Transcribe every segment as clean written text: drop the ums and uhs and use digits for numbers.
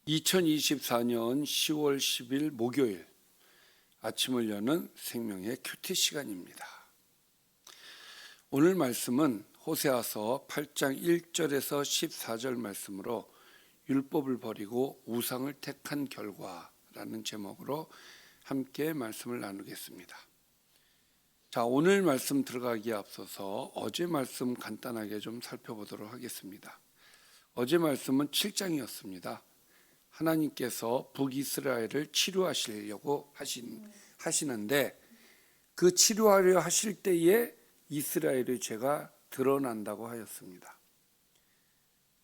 2024년 10월 10일 목요일 아침을 여는 생명의 큐티 시간입니다. 오늘 말씀은 호세아서 8장 1절에서 14절 말씀으로 율법을 버리고 우상을 택한 결과라는 제목으로 함께 말씀을 나누겠습니다. 자, 오늘 말씀 들어가기에 앞서서 어제 말씀 간단하게 좀 살펴보도록 하겠습니다. 어제 말씀은 7장이었습니다. 하나님께서 북이스라엘을 치료하시려고 하시는데 그 치료하려 하실 때에 이스라엘의 죄가 드러난다고 하였습니다.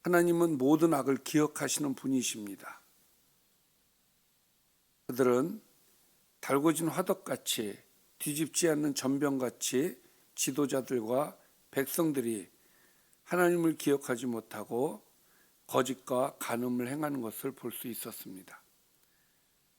하나님은 모든 악을 기억하시는 분이십니다. 그들은 달궈진 화덕같이 뒤집지 않는 전병같이 지도자들과 백성들이 하나님을 기억하지 못하고 거짓과 간음을 행하는 것을 볼 수 있었습니다.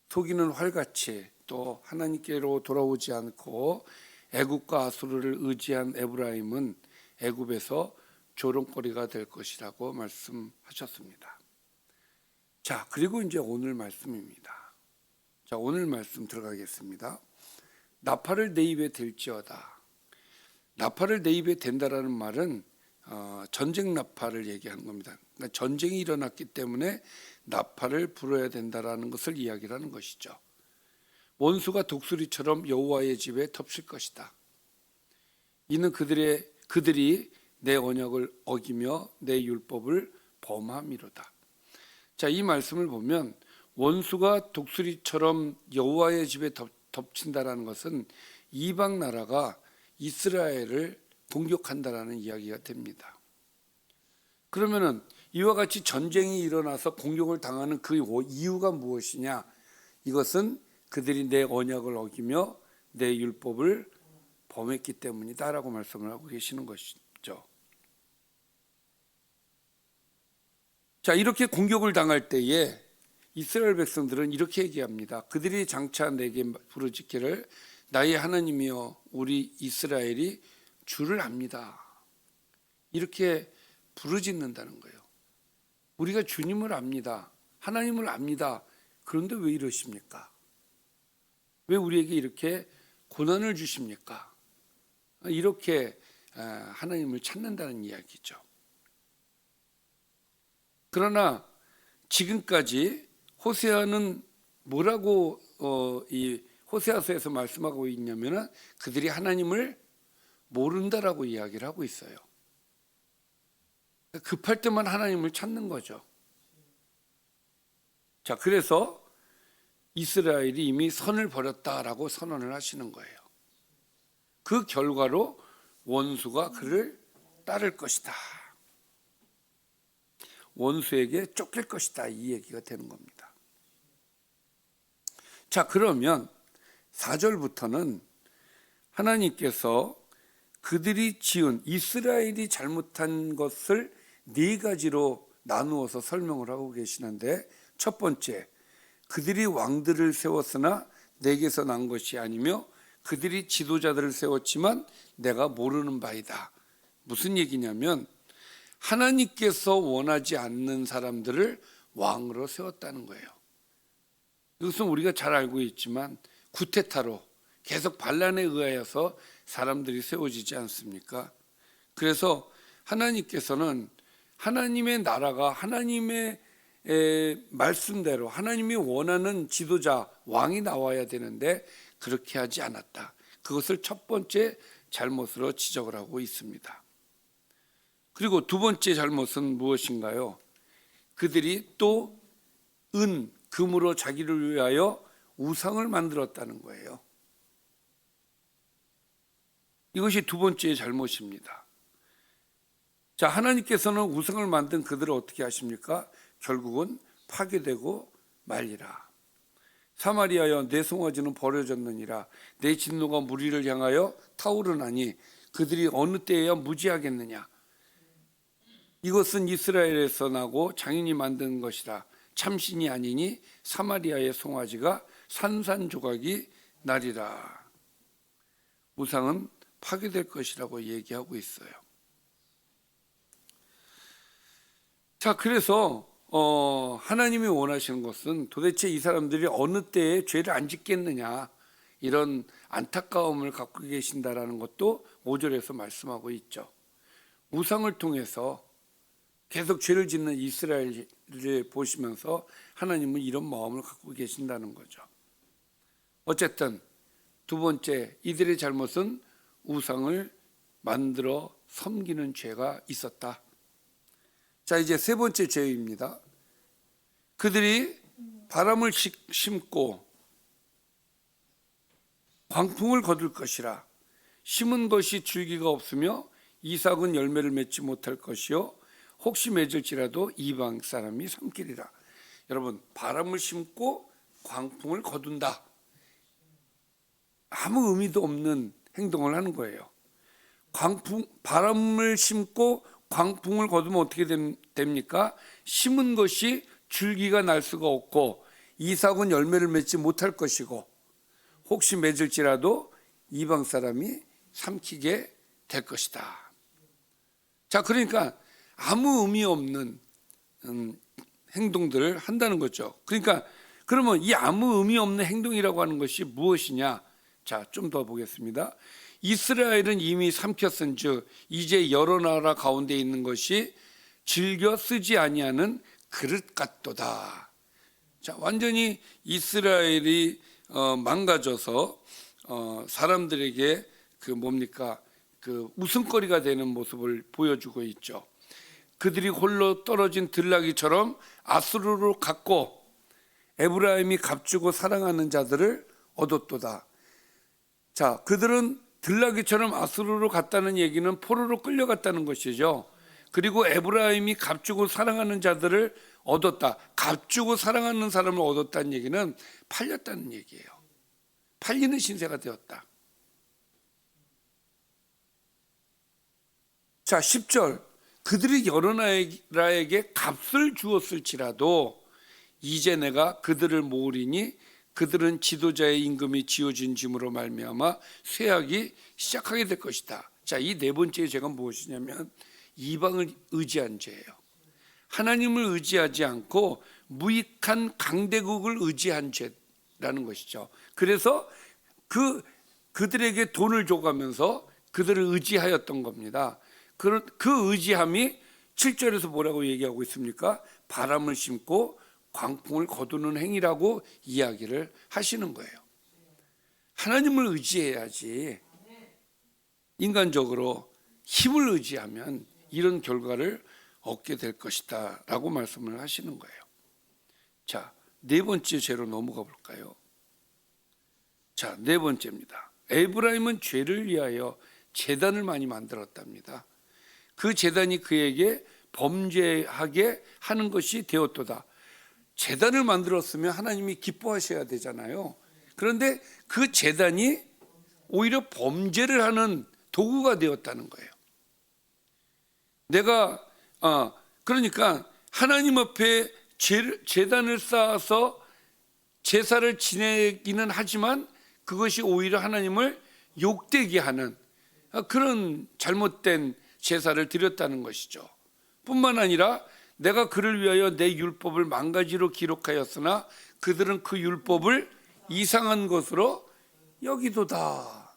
속이는 활같이 또 하나님께로 돌아오지 않고 애굽과 아수르를 의지한 에브라임은 애굽에서 조롱거리가 될 것이라고 말씀하셨습니다. 자, 그리고 이제 오늘 말씀입니다. 자, 오늘 말씀 들어가겠습니다. 나팔을 내 입에 댈지어다. 나팔을 내 입에 댄다라는 말은 전쟁 나팔을 얘기하는 겁니다. 그러니까 전쟁이 일어났기 때문에 나팔을 불어야 된다라는 것을 이야기를 하는 것이죠. 원수가 독수리처럼 여호와의 집에 덮칠 것이다. 이는 그들이 내 언약을 어기며 내 율법을 범함이로다. 자, 이 말씀을 보면 원수가 독수리처럼 여호와의 집에 덮친다라는 것은 이방 나라가 이스라엘을 공격한다라는 이야기가 됩니다. 그러면은 이와 같이 전쟁이 일어나서 공격을 당하는 그 이유가 무엇이냐? 이것은 그들이 내 언약을 어기며 내 율법을 범했기 때문이다라고 말씀을 하고 계시는 것이죠. 자, 이렇게 공격을 당할 때에 이스라엘 백성들은 이렇게 얘기합니다. 그들이 장차 내게 부르짖기를 나의 하나님이여 우리 이스라엘이 주를 압니다. 이렇게 부르짖는다는 거예요. 우리가 주님을 압니다. 하나님을 압니다. 그런데 왜 이러십니까? 왜 우리에게 이렇게 고난을 주십니까? 이렇게 하나님을 찾는다는 이야기죠. 그러나 지금까지 호세아는 뭐라고 이 호세아서에서 말씀하고 있냐면은 그들이 하나님을 모른다라고 이야기를 하고 있어요. 급할 때만 하나님을 찾는 거죠. 자, 그래서 이스라엘이 이미 선을 버렸다라고 선언을 하시는 거예요. 그 결과로 원수가 그를 따를 것이다. 원수에게 쫓길 것이다. 이 얘기가 되는 겁니다. 자, 그러면 4절부터는 하나님께서 그들이 지은 이스라엘이 잘못한 것을 네 가지로 나누어서 설명을 하고 계시는데, 첫 번째, 그들이 왕들을 세웠으나 내게서 난 것이 아니며 그들이 지도자들을 세웠지만 내가 모르는 바이다. 무슨 얘기냐면 하나님께서 원하지 않는 사람들을 왕으로 세웠다는 거예요. 이것은 우리가 잘 알고 있지만 구테타로 계속 반란에 의하여서 사람들이 세워지지 않습니까? 그래서 하나님께서는 하나님의 나라가 하나님의 말씀대로 하나님이 원하는 지도자, 왕이 나와야 되는데 그렇게 하지 않았다. 그것을 첫 번째 잘못으로 지적을 하고 있습니다. 그리고 두 번째 잘못은 무엇인가요? 그들이 또 금으로 자기를 위하여 우상을 만들었다는 거예요. 이것이 두 번째 잘못입니다. 자, 하나님께서는 우상을 만든 그들을 어떻게 하십니까? 결국은 파괴되고 말리라. 사마리아여 내 송아지는 버려졌느니라. 내 진노가 무리를 향하여 타오르나니 그들이 어느 때에야 무지하겠느냐. 이것은 이스라엘에서 나고 장인이 만든 것이라. 참신이 아니니 사마리아의 송아지가 산산조각이 나리라. 우상은 파괴될 것이라고 얘기하고 있어요. 자, 그래서 하나님이 원하시는 것은 도대체 이 사람들이 어느 때에 죄를 안 짓겠느냐, 이런 안타까움을 갖고 계신다라는 것도 5절에서 말씀하고 있죠. 우상을 통해서 계속 죄를 짓는 이스라엘을 보시면서 하나님은 이런 마음을 갖고 계신다는 거죠. 어쨌든 두 번째, 이들의 잘못은 우상을 만들어 섬기는 죄가 있었다. 자, 이제 세 번째 죄입니다. 그들이 바람을 심고 광풍을 거둘 것이라. 심은 것이 줄기가 없으며 이삭은 열매를 맺지 못할 것이요 혹시 맺을지라도 이방 사람이 삼키리라. 여러분, 바람을 심고 광풍을 거둔다. 아무 의미도 없는 행동을 하는 거예요. 바람을 심고 광풍을 거두면 어떻게 됩니까? 심은 것이 줄기가 날 수가 없고 이삭은 열매를 맺지 못할 것이고 혹시 맺을지라도 이방 사람이 삼키게 될 것이다. 자, 그러니까 아무 의미 없는 행동들을 한다는 거죠. 그러니까 그러면 이 아무 의미 없는 행동이라고 하는 것이 무엇이냐? 자, 좀 더 보겠습니다. 이스라엘은 이미 삼켰은즉 이제 여러 나라 가운데 있는 것이 즐겨 쓰지 아니하는 그릇 같도다. 자, 완전히 이스라엘이 망가져서 사람들에게 그 웃음거리가 되는 모습을 보여주고 있죠. 그들이 홀로 떨어진 들나귀처럼 아수르로 갔고 에브라임이 값주고 사랑하는 자들을 얻었도다. 자, 그들은 들나귀처럼 아수르로 갔다는 얘기는 포로로 끌려갔다는 것이죠. 그리고 에브라임이 값주고 사랑하는 자들을 얻었다. 값주고 사랑하는 사람을 얻었다는 얘기는 팔렸다는 얘기예요. 팔리는 신세가 되었다. 자, 10절. 그들이 여러 나라에게 값을 주었을지라도 이제 내가 그들을 모으리니 그들은 지도자의 임금이 지어준 짐으로 말미암아 쇠하기 시작하게 될 것이다. 자, 이 네 번째 죄가 무엇이냐면 이방을 의지한 죄예요. 하나님을 의지하지 않고 무익한 강대국을 의지한 죄라는 것이죠. 그래서 그들에게 돈을 줘가면서 그들을 의지하였던 겁니다. 그 의지함이 7절에서 뭐라고 얘기하고 있습니까? 바람을 심고 광풍을 거두는 행위라고 이야기를 하시는 거예요. 하나님을 의지해야지 인간적으로 힘을 의지하면 이런 결과를 얻게 될 것이다 라고 말씀을 하시는 거예요. 자, 네 번째 죄로 넘어가 볼까요? 자, 네 번째입니다. 에브라임은 죄를 위하여 제단을 많이 만들었답니다. 그 제단이 그에게 범죄하게 하는 것이 되었도다. 제단을 만들었으면 하나님이 기뻐하셔야 되잖아요. 그런데 그 제단이 오히려 범죄를 하는 도구가 되었다는 거예요. 그러니까 하나님 앞에 제단을 쌓아서 제사를 지내기는 하지만 그것이 오히려 하나님을 욕되게 하는 그런 잘못된 제사를 드렸다는 것이죠. 뿐만 아니라 내가 그를 위하여 내 율법을 망가지로 기록하였으나 그들은 그 율법을 이상한 것으로 여기도다.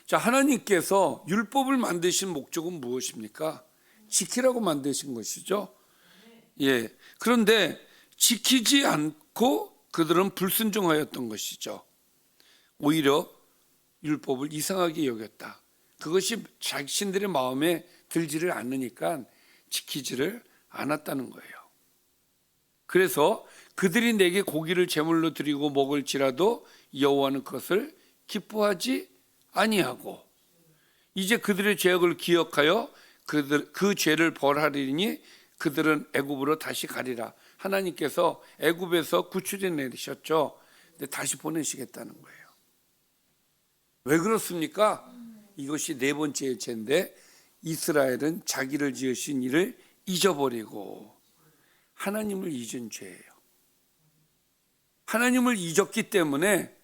자, 하나님께서 율법을 만드신 목적은 무엇입니까? 지키라고 만드신 것이죠. 예. 그런데 지키지 않고 그들은 불순종하였던 것이죠. 오히려 율법을 이상하게 여겼다. 그것이 자신들의 마음에 들지를 않으니까 지키지를 않았다는 거예요. 그래서 그들이 내게 고기를 제물로 드리고 먹을지라도 여호와는 그것을 기뻐하지 아니하고 이제 그들의 죄악을 기억하여 그 죄를 벌하리니 그들은 애굽으로 다시 가리라. 하나님께서 애굽에서 구출해 내리셨죠. 근데 다시 보내시겠다는 거예요. 왜 그렇습니까? 이것이 네 번째 죄인데 이스라엘은 자기를 지으신 이를 잊어버리고 하나님을 잊은 죄예요. 하나님을 잊었기 때문에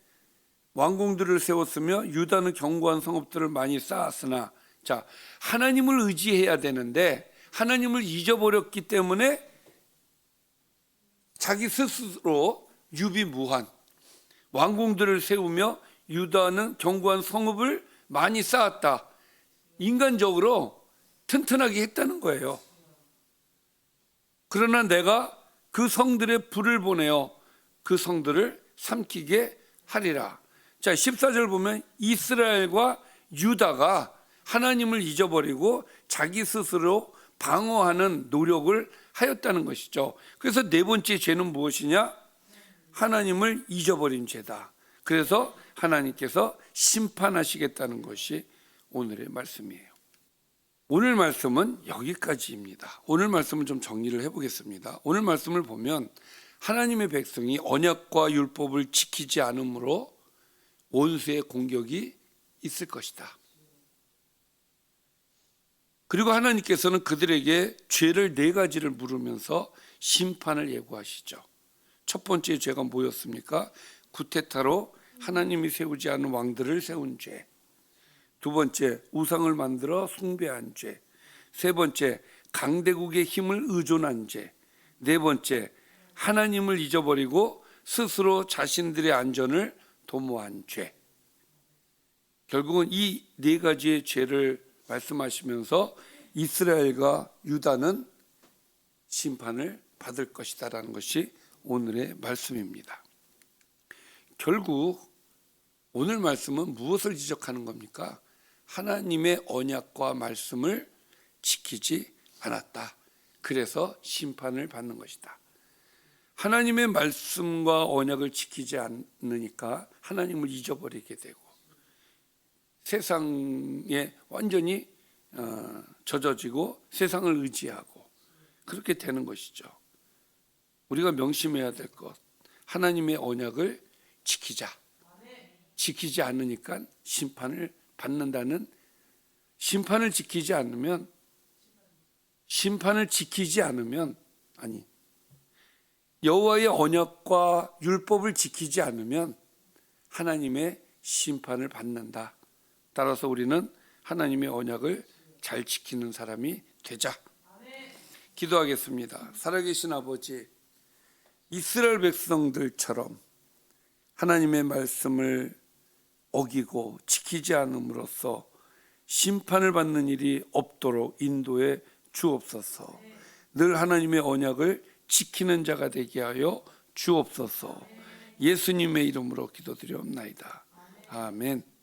왕궁들을 세웠으며 유다는 견고한 성읍들을 많이 쌓았으나 자, 하나님을 의지해야 되는데 하나님을 잊어버렸기 때문에 자기 스스로 유비무한 왕궁들을 세우며 유다는 견고한 성읍을 많이 쌓았다. 인간적으로 튼튼하게 했다는 거예요. 그러나 내가 그 성들의 불을 보내어 그 성들을 삼키게 하리라. 자, 14절 보면 이스라엘과 유다가 하나님을 잊어버리고 자기 스스로 방어하는 노력을 하였다는 것이죠. 그래서 네 번째 죄는 무엇이냐? 하나님을 잊어버린 죄다. 그래서 하나님께서 심판하시겠다는 것이 오늘의 말씀이에요. 오늘 말씀은 여기까지입니다. 오늘 말씀을 좀 정리를 해보겠습니다. 오늘 말씀을 보면 하나님의 백성이 언약과 율법을 지키지 않으므로 원수의 공격이 있을 것이다. 그리고 하나님께서는 그들에게 죄를 네 가지를 물으면서 심판을 예고하시죠. 첫 번째 죄가 뭐였습니까? 구테타로 하나님이 세우지 않은 왕들을 세운 죄. 두 번째, 우상을 만들어 숭배한 죄. 세 번째, 강대국의 힘을 의존한 죄. 네 번째, 하나님을 잊어버리고 스스로 자신들의 안전을 도모한 죄. 결국은 이 네 가지의 죄를 말씀하시면서 이스라엘과 유다는 심판을 받을 것이다라는 것이 오늘의 말씀입니다. 결국 오늘 말씀은 무엇을 지적하는 겁니까? 하나님의 언약과 말씀을 지키지 않았다. 그래서 심판을 받는 것이다. 하나님의 말씀과 언약을 지키지 않으니까 하나님을 잊어버리게 되고 세상에 완전히 젖어지고 세상을 의지하고 그렇게 되는 것이죠. 우리가 명심해야 될 것, 하나님의 언약을 지키자. 지키지 않으니까 심판을 받는다는, 심판을 지키지 않으면 여호와의 언약과 율법을 지키지 않으면 하나님의 심판을 받는다. 따라서 우리는 하나님의 언약을 잘 지키는 사람이 되자. 기도하겠습니다. 살아계신 아버지, 이스라엘 백성들처럼 하나님의 말씀을 어기고 지키지 않음으로써 심판을 받는 일이 없도록 인도해 주옵소서. 늘 하나님의 언약을 지키는 자가 되게 하여 주옵소서. 예수님의 이름으로 기도드리옵나이다. 아멘.